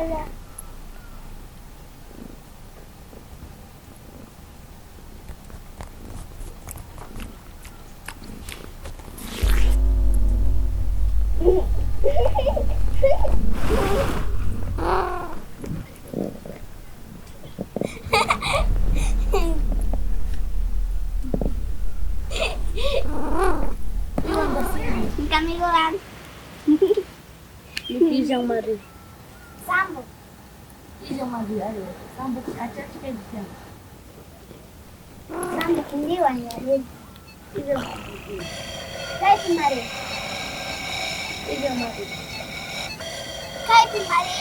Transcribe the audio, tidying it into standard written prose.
wala. Kami ko lang. Isang mari. Sambo. Isang mari, ayo. Sambok aja sih kayak Sambo hindi wala rin. Kahit mali. Isang mari. Kahit mali.